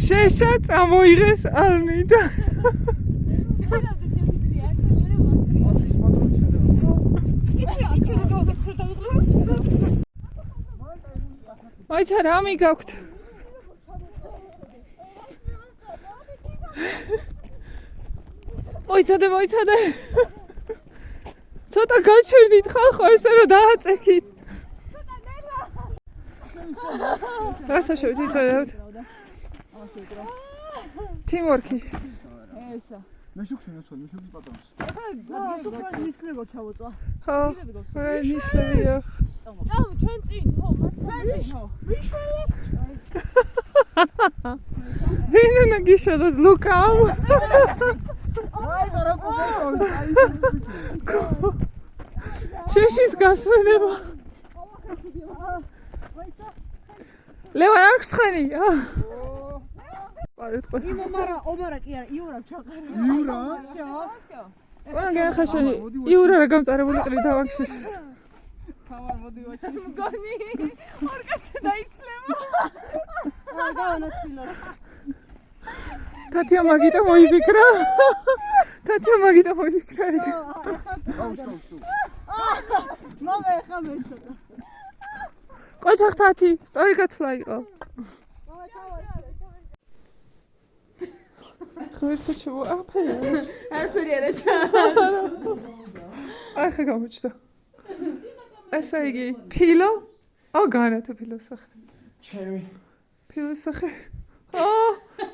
შეშა წამოიღეს არნიდა. მაიცა რამი გაქვთ? მოიცადე. ცოტა გაჩერდით ხალხო ესე რომ დააწექით. რასა შევიცადეთ? Teamwork-ი. ესა. მე შუქშენებს ვარ, მე შუქის პატრონს. თუ ხარ ნისლეგო ჩავოწვა. ხო. ნისლებია. წავ ჩვენ წინ, ხო, მართლა. ვიშველეთ. ვინა გიშალოს ლუკამ. აი და რა გქონდა? შეშის გასვენება. ლევან არ გსხენია? პარეთ ყო. ომარა კი არა, იურა ჩაყარა. იურა? всё. ვანგე ხაშენი იურა რა გამწარებული ყრი დავაგშეს. თავარ მოდი ვაჩი მგონი. ორ კაცი დაიცლება. არ გავანაცილოთ. თათია მაგიტა მოიფიქრა. აუშკავსუ. მამე ხა მეცოდა. ყოჩახ თათი, სწორი გათვლა იყო. ხერხი ჩუა აფერი არა ჩა. ახლა გამოჩნდა. ესე იგი, ფილო? განათო ფილოსოფი. ჩემი. ფილოსოფი.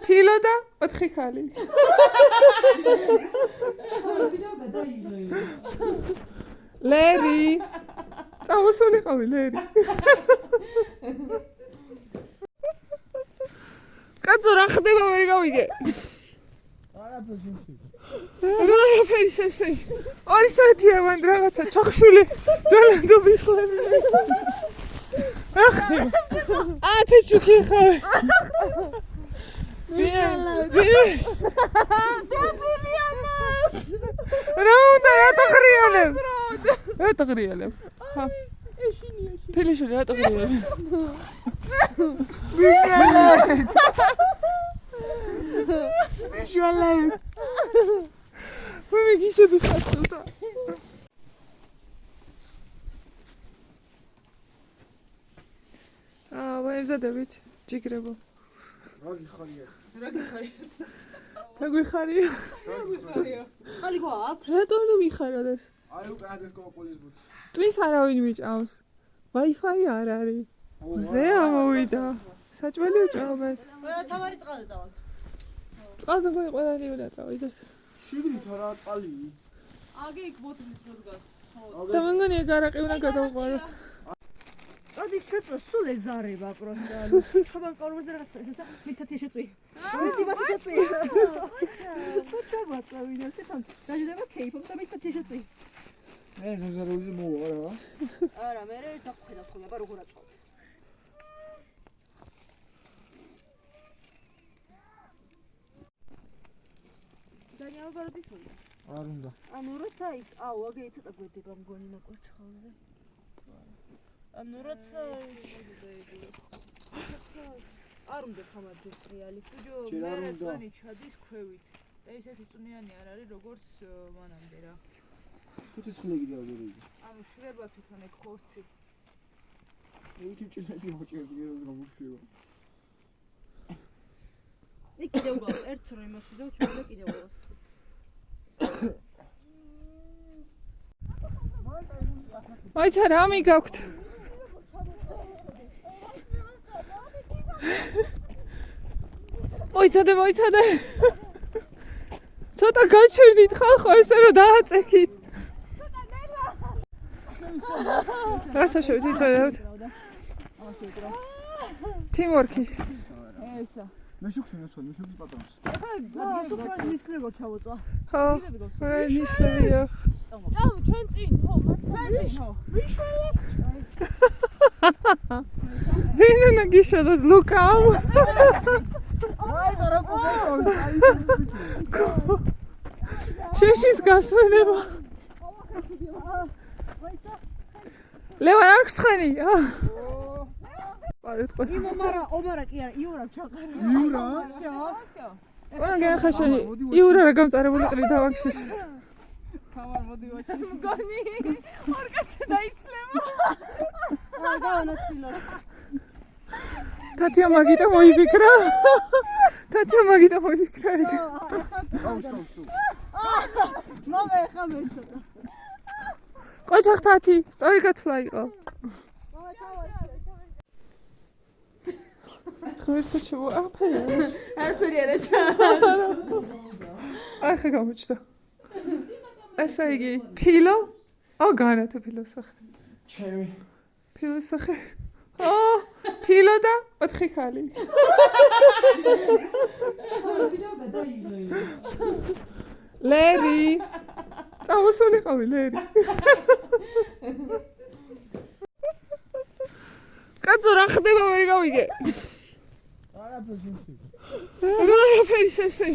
ფილო და 4 ხალი. ლერი. წამოსულიყავი ლერი. კაცო რა ხდება ვერ გავიგე. რაღაცა შეშე. ორი საათია მან რაღაცა ჩახშული. ძალადობის ხლები. რა ხდება? ათე ჩუქი ხარ. დაბილიამას. რა უნდა რატო ღრიალებ? ხა. ეშინია. ფილიშული რატო ღრიალებ? ვიშვალებ. მე გისები ხაცუთა. ვაიზადებით ჯიგრებო. რა გიხარია? რა გიხარია? ხალი გვაქვს? რატომ მიხარად ეს? აი უკვე ადეს კოპოლის ბუთი. ტვის არავინ მიჭავს. Wi-Fi არ არის. ზე ამოვიდა. საჭმელი უჭამეთ. თავარი წყალზე წავალთ. წყალზე ყველანი უნდა წავიდეთ. შიგნით რა წყალი? აგი იქ ბოთლის როდგას. და მე მგონი ეგ არაყი უნდა გადავყაროს. ადის შეწვა სულ ეზარება პროსტა. ჩაბან კორმაზე რაღაცა მითათი შეწვი. მითიბათი შეწვი. სოჩაგვა წავიდა შეთან. დაჟდება кейფობ და მითათი შეწვი. მე ზაროზე მოვა რა. არა, მე დაგხვიდას ხოლმე, აბა როგორ აწყობ. დაიავაროდის უნდა. არ უნდა. ანუ როცა ის, აგე ცოტა გვედება მგონი ნაკვაჩხალზე. ანუ როცა არ უნდა ხამადეს რეალი. თუჯო მე წვენი ჩადის ქვევით. და ესეთი წვნიანი არ არის როგორც მანამდე რა. თუთის ხილი კიდევ ვერ იგი. ანუ შრება თვითონ ეგ ხორცი. ერთი ჭილები მოჭერდი ეს გამოვშევა. იქ კიდევ გა ერთ რო იმას ვიდეო ჩვენ და კიდევ ვას. მაიცა რამი გაქვთ? მოიცადე. ცოტა გაჩერდით ხალხო ესე რომ დააწექით. რასა შევიცადეთ? Teamwork-ი. ესა. მე შუქშენებს ვარ, მე შუქის პატრონს. თუ ხარ ნისლეგო ჩავოწვა. ხო. ნისლებია. წავ ჩვენ წინ, ხო, მართლა. ვიშველეთ. ვინა გიშალოს ლუკამ. აი და რა გქონდა? შეშის გასვენება. ლევან არ გცხენი? პარეთ ყო. ომარა კი არა, იურა ჩაყარა. იურა? всё. ყველან გახაშენი იურა რა გამწარებული ყრი დავაგშიშ. თამარ მოდი ვაჩი მგონი. ორ კაცი დაიცლება. არ გავანაცილო. თათია მაგიტა მოიფიქრა. თათია მაგიტა მოიფიქრა. აუშ. მამე ხა მეცოტა. ყოჩახ თათი, სწორი გათვლა იყო. ხმერსა ჩუა აფეია. არფერი არა ჩა. ახლა გამოჩნდა. ესე იგი, ფილო? განათო ფილოსოფი. ჩემი. ფილოსოფი. ფილო და 4 ხალი. ლერი. წამოსულიყავი ლერი. კაცო რა ხდება ვერ გავიგე. არაფერი შესე.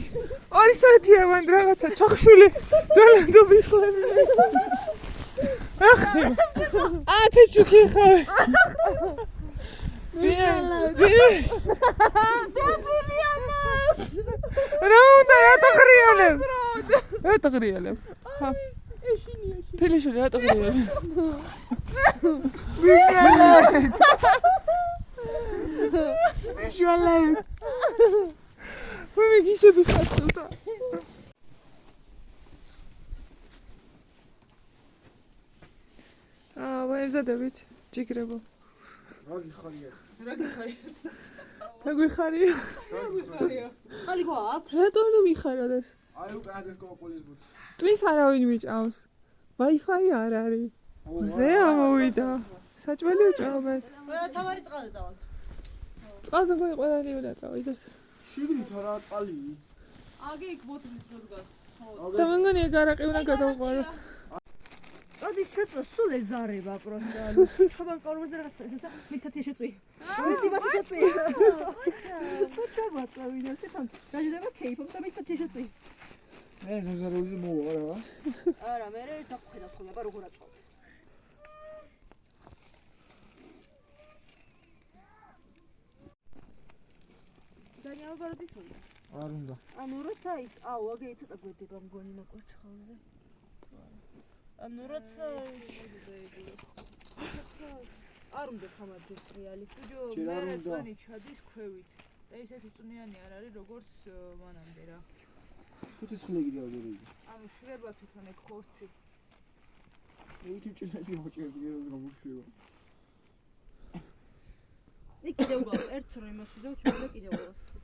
2 საათია მან რაღაცა ჩახშული. ძალიან დუბისხლები. რა ხდება? ათე ჩუქი ხარ. დაბილიანას. რა უნდა რატო ღრიალებ? რატო ღრიალებ? ხა. ეშინია. ფილიშული რატო ღრიალებ? ვიშვალე. მე გისები ხაცუთა. ვაემზადებით ჯიგრებო. რა გიხარია? რა გვიხარია? ხალი გვაქვს? რატო არ მიხარდეს? აი უკვე ადეს კოპოლის ბუთი. ტვის არავინ მიჭავს. Wi-Fi არ არის. ზე ამოვიდა. საჭმელი უჭამეთ. თამარი წყალზე წავალთ. წყალზე ყველანი უნდა წავიდეთ. შიგნით რა წყალი? აგი იქ ბოთლის რო დგას. და მე მგონი ეგ არაყი უნდა გადავყაროს. ადი შეწვა სულ ეზარება პროსტა. ანუ ჩაბან კორმაზე რაღაცა მითათია შეწვი. მითი ბათი შეწვი. სულ ჩაგვაწევინა შეთან. გაჟდება кейფობ და მითათია შეწვი. მე ნუზაროზე მოვა რა. არა, მე დაგხედავს ხოლმე, აბა როგორ აწყობ. განიავაროდის უნდა. არ უნდა. ანუ როცა ის, აგი ცოტა გვედება მგონი ნაკოჩხალზე. ანუ როცა არ უნდა თამარდეს რეალი. ბიჭო, მე წვენი ჩადის ქვევით. და ესეთი წვნიანი არ არის როგორც მანამდე რა. თუთის ხლეგი ავდები. ანუ შრება თვითონ ეგ ხორცი. ერთი ჭილები მოჭერდი ეს გამოგშვება. იქ კიდევ გავა ერთ რო იმას ვიდეო ჩვენ და კიდევ გავასხი.